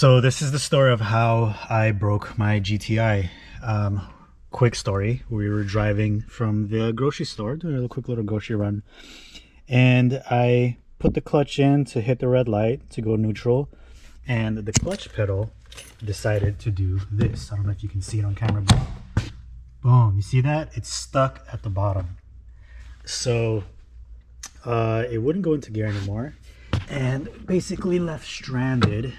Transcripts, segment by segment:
So this is the story of how I broke my GTI. Quick story. We were driving from the grocery store, doing a quick little grocery run, and I put the clutch in to hit the red light to go neutral, and the clutch pedal decided to do this. I don't know if you can see it on camera, but boom, you see that? It's stuck at the bottom. So it wouldn't go into gear anymore and basically left stranded.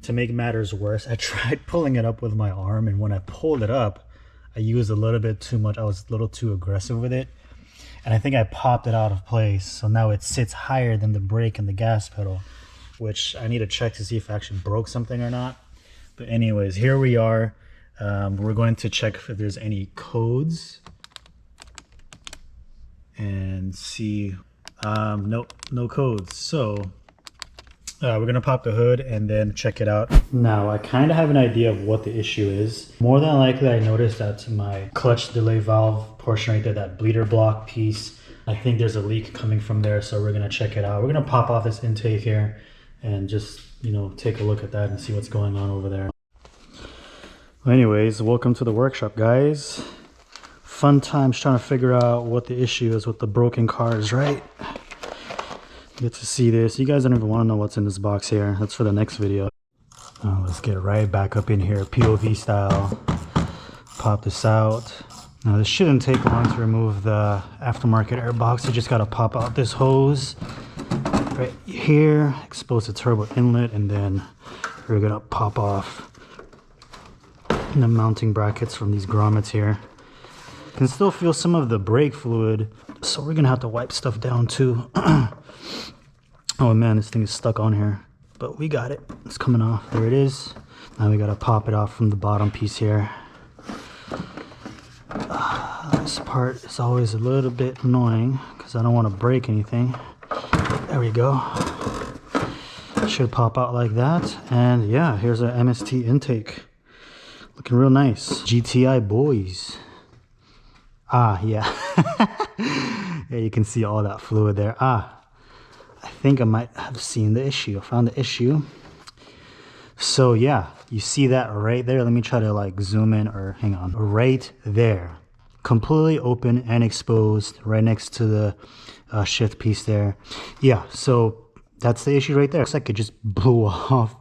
To make matters worse, I tried pulling it up with my arm, and when I pulled it up, I used a little bit too much. I was a little too aggressive with it, and I think I popped it out of place. So now it sits higher than the brake and the gas pedal, which I need to check to see if I actually broke something or not. But anyways, here we are. We're going to check if there's any codes and see. Nope, no codes. So we're gonna pop the hood and then check it out. Now I kind of have an idea of what the issue is. More than likely, I noticed that my clutch delay valve portion right there, that bleeder block piece, I think there's a leak coming from there. So we're gonna check it out. We're gonna pop off this intake here and just, you know, take a look at that and see what's going on over there. Anyways, welcome to the workshop, guys. Fun times trying to figure out what the issue is with the broken cars, right? Get to see this. You guys don't even want to know what's in this box here. That's for the next video. Let's get right back up in here, POV style. Pop this out. Now this shouldn't take long to remove the aftermarket air box. You just got to pop out this hose right here, expose the turbo inlet, and then we're gonna pop off the mounting brackets from these grommets here. You can still feel some of the brake fluid, so we're gonna have to wipe stuff down too. Oh man, this thing is stuck on here, but we got it. It's coming off. There it is. Now we gotta pop it off from the bottom piece here. This part is always a little bit annoying because I don't want to break anything. There we go. It should pop out like that. And yeah, here's our MST intake. Looking real nice. GTI boys. Ah, yeah. Yeah, you can see all that fluid there. I think I might have seen the issue. I found the issue. So yeah, you see that right there. Let me try to like zoom in, or hang on. Right there. Completely open and exposed right next to the shift piece there. Yeah, so that's the issue right there. Looks like it just blew off,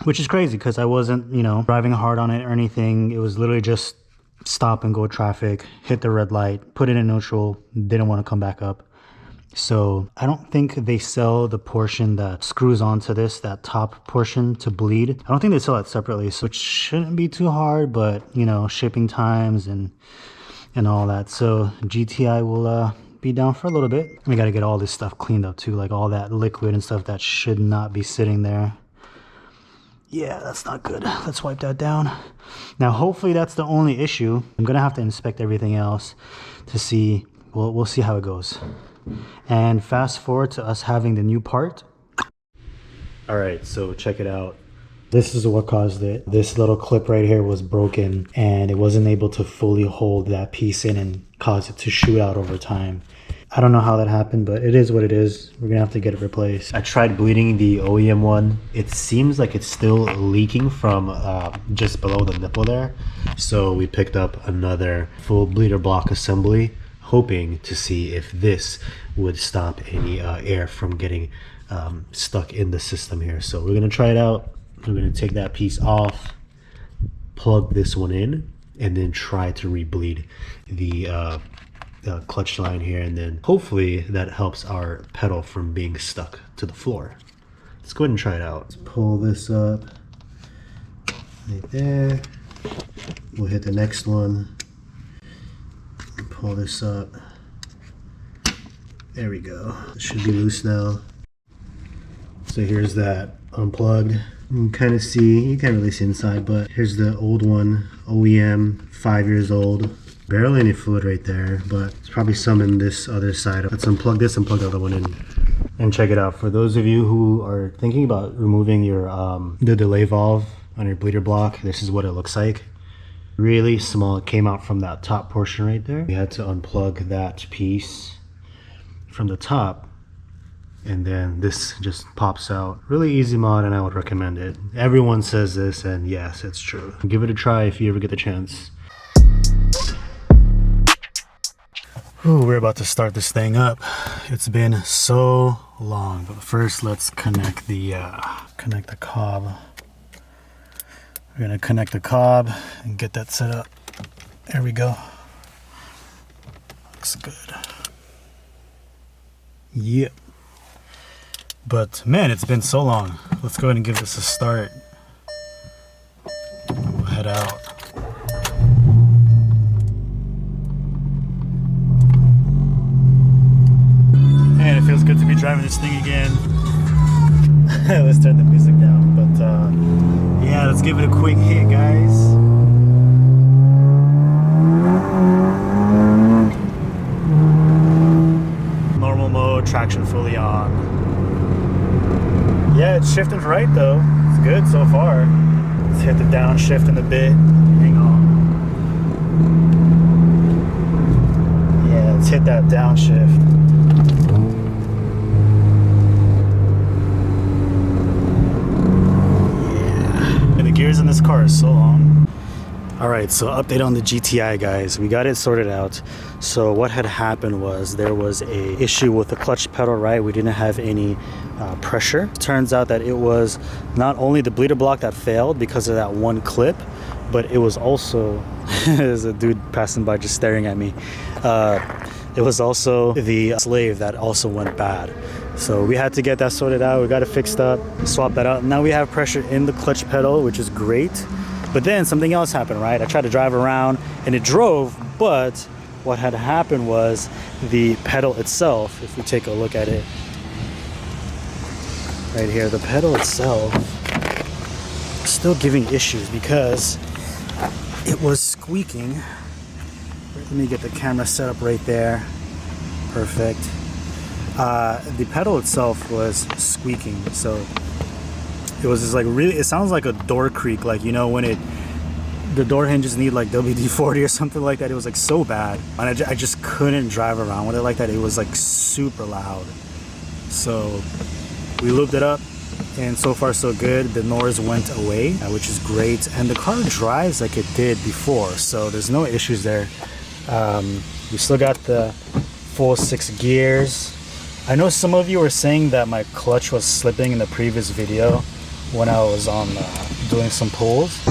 which is crazy because I wasn't, you know, driving hard on it or anything. It was literally just stop and go traffic, hit the red light, put it in neutral, didn't want to come back up. So I don't think they sell the portion that screws onto this, that top portion to bleed. I don't think they sell it separately, so it shouldn't be too hard, but you know, shipping times and all that. So GTI will be down for a little bit. We got to get all this stuff cleaned up too, like all that liquid and stuff that should not be sitting there. Yeah, that's not good. Let's wipe that down. Now, hopefully that's the only issue. I'm gonna have to inspect everything else to see. We'll see how it goes. And fast forward to us having the new part. All right, so check it out. This is what caused it. This little clip right here was broken, and it wasn't able to fully hold that piece in and cause it to shoot out over time. I don't know how that happened, but it is what it is. We're gonna have to get it replaced. I tried bleeding the OEM one. It seems like it's still leaking from just below the nipple there. So we picked up another full bleeder block assembly, hoping to see if this would stop any air from getting stuck in the system here. So we're gonna try it out. We're gonna take that piece off, plug this one in, and then try to rebleed the clutch line here, and then hopefully that helps our pedal from being stuck to the floor. Let's go ahead and try it out. Let's pull this up right there. We'll hit the next one. Pull this up. There we go. It should be loose now. So here's that unplugged. You can kind of see, you can't really see inside, but here's the old one, OEM, 5 years old. Barely any fluid right there, but it's probably some in this other side. Let's unplug this and plug the other one in and check it out. For those of you who are thinking about removing your the delay valve on your bleeder block, this is what it looks like. Really small. It came out from that top portion right there. We had to unplug that piece from the top and then this just pops out. Really easy mod, and I would recommend it. Everyone says this, and yes, it's true. Give it a try if you ever get the chance. Ooh, we're about to start this thing up. It's been so long, but first let's connect the cobb. We're gonna connect the cobb and get that set up. There we go. Looks good. Yep. But man, it's been so long. Let's go ahead and give this a start. We'll head out. Man, it feels good to be driving this thing again. Let's turn the music down. But yeah, let's give it a quick hit, guys. Normal mode, traction fully on. Yeah, it's shifting right though. It's good so far. Let's hit the downshift in a bit. Hang on. Yeah, let's hit that downshift. Yeah. And the gears in this car are so long. Alright, so update on the GTI, guys. We got it sorted out. So what had happened was there was a issue with the clutch pedal, right? We didn't have any pressure. Turns out that it was not only the bleeder block that failed because of that one clip, but it was also there's a dude passing by just staring at me. It was also the slave that also went bad. So we had to get that sorted out. We got it fixed up, swap that out. Now we have pressure in the clutch pedal, which is great. But then something else happened, right? I tried to drive around and it drove, but what had happened was the pedal itself, if we take a look at it right here, the pedal itself is still giving issues because it was squeaking. Let me get the camera set up right there. Perfect. The pedal itself was squeaking, so it was just like really, it sounds like a door creak, like, you know, when the door hinges need like WD-40 or something like that. It was like so bad, and I just couldn't drive around with it like that. It was like super loud. So we looped it up, and so far so good. The noise went away, which is great, and the car drives like it did before, so there's no issues there. We still got the full 6 gears. I know some of you were saying that my clutch was slipping in the previous video when I was on doing some pulls.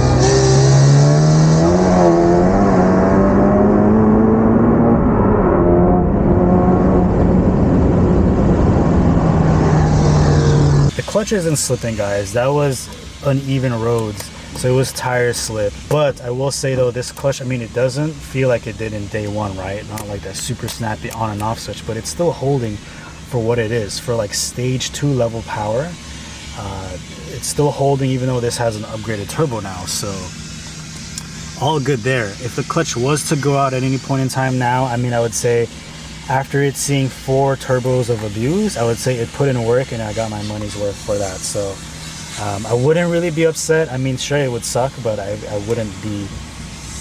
The clutch isn't slipping, guys. That was uneven roads, so it was tire slip. But I will say though, this clutch, I mean, it doesn't feel like it did in day one, right? Not like that super snappy on and off switch, but it's still holding for what it is, for like stage 2 level power. It's still holding even though this has an upgraded turbo now, so all good there. If the clutch was to go out at any point in time now, I mean, I would say after it's seeing 4 turbos of abuse, I would say it put in work and I got my money's worth for that. So I wouldn't really be upset. I mean, sure, it would suck, but I wouldn't be,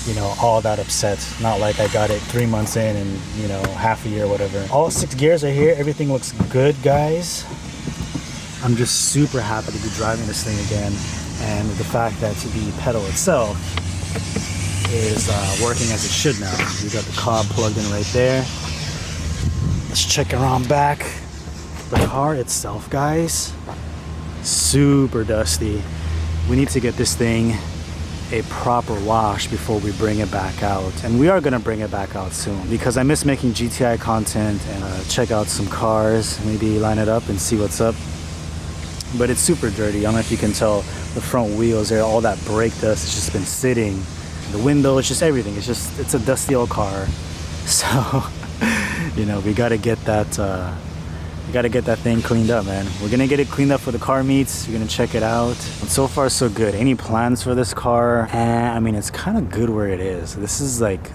you know, all that upset. Not like I got it 3 months in and, you know, half a year, whatever. All 6 gears are here. Everything looks good, guys. I'm just super happy to be driving this thing again, and the fact that the pedal itself is working as it should now. We got the cobb plugged in right there. Let's check around back. The car itself, guys, super dusty. We need to get this thing a proper wash before we bring it back out, and we are gonna bring it back out soon because I miss making GTI content and check out some cars, maybe line it up and see what's up. But it's super dirty. I don't know if you can tell the front wheels there, all that brake dust has just been sitting. The window, it's just everything. It's a dusty old car. So, you know, we gotta get that thing cleaned up, man. We're gonna get it cleaned up for the car meets. We're gonna check it out. And so far so good. Any plans for this car? I mean, it's kind of good where it is. This is like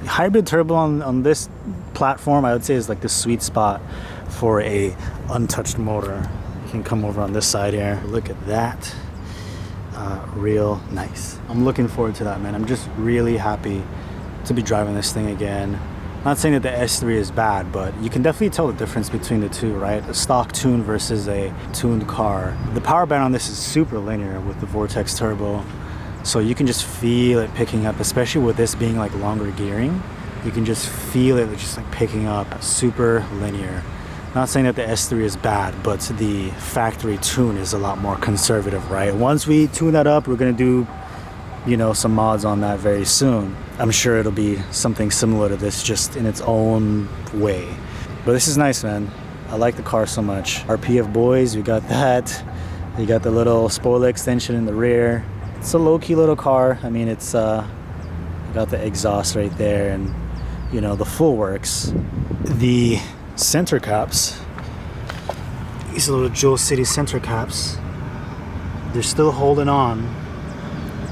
hybrid turbo on this platform, I would say, is like the sweet spot for a untouched motor. Can come over on this side here. Look at that. Real nice. I'm looking forward to that, man. I'm just really happy to be driving this thing again. Not saying that the S3 is bad, but you can definitely tell the difference between the two, right? A stock tune versus a tuned car. The power band on this is super linear with the Vortex turbo, so you can just feel it picking up, especially with this being like longer gearing. You can just feel it just like picking up, super linear. Not saying that the S3 is bad, but the factory tune is a lot more conservative, right? Once we tune that up, we're gonna do, you know, some mods on that very soon. I'm sure it'll be something similar to this, just in its own way. But this is nice, man. I like the car so much. RPF boys, we got that. You got the little spoiler extension in the rear. It's a low-key little car. I mean, it's got the exhaust right there, and you know, the full works. The center caps, these little Joe City center caps, they're still holding on.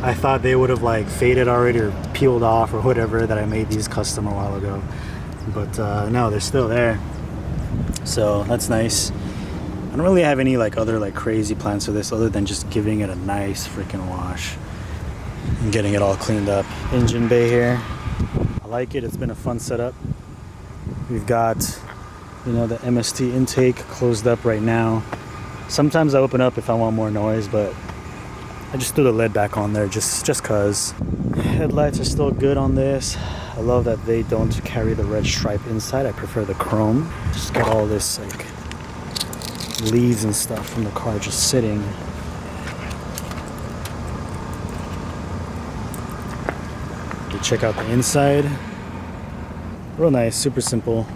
I thought they would have like faded already or peeled off or whatever, that I made these custom a while ago, but no, they're still there, so that's nice. I don't really have any like other like crazy plans for this other than just giving it a nice freaking wash and getting it all cleaned up. Engine bay here, I like it. It's been a fun setup. We've got, you know, the MST intake closed up right now. Sometimes I open up if I want more noise, but I just threw the lid back on there just cause. Headlights are still good on this. I love that they don't carry the red stripe inside. I prefer the chrome. Just got all this like leaves and stuff from the car just sitting. You check out the inside. Real nice, super simple.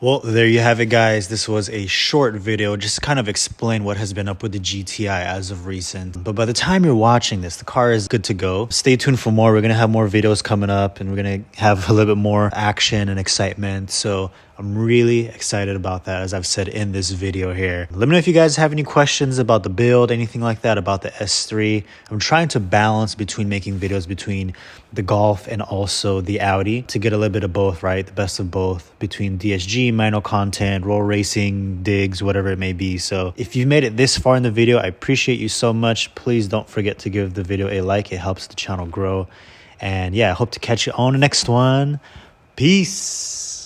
Well, there you have it, guys. This was a short video just to kind of explain what has been up with the GTI as of recent. But by the time you're watching this, the car is good to go. Stay tuned for more. We're going to have more videos coming up, and we're going to have a little bit more action and excitement. So I'm really excited about that, as I've said in this video here. Let me know if you guys have any questions about the build, anything like that, about the S3. I'm trying to balance between making videos between the Golf and also the Audi to get a little bit of both, right? The best of both, between DSG, minor content, roll racing, digs, whatever it may be. So if you've made it this far in the video, I appreciate you so much. Please don't forget to give the video a like. It helps the channel grow. And yeah, I hope to catch you on the next one. Peace.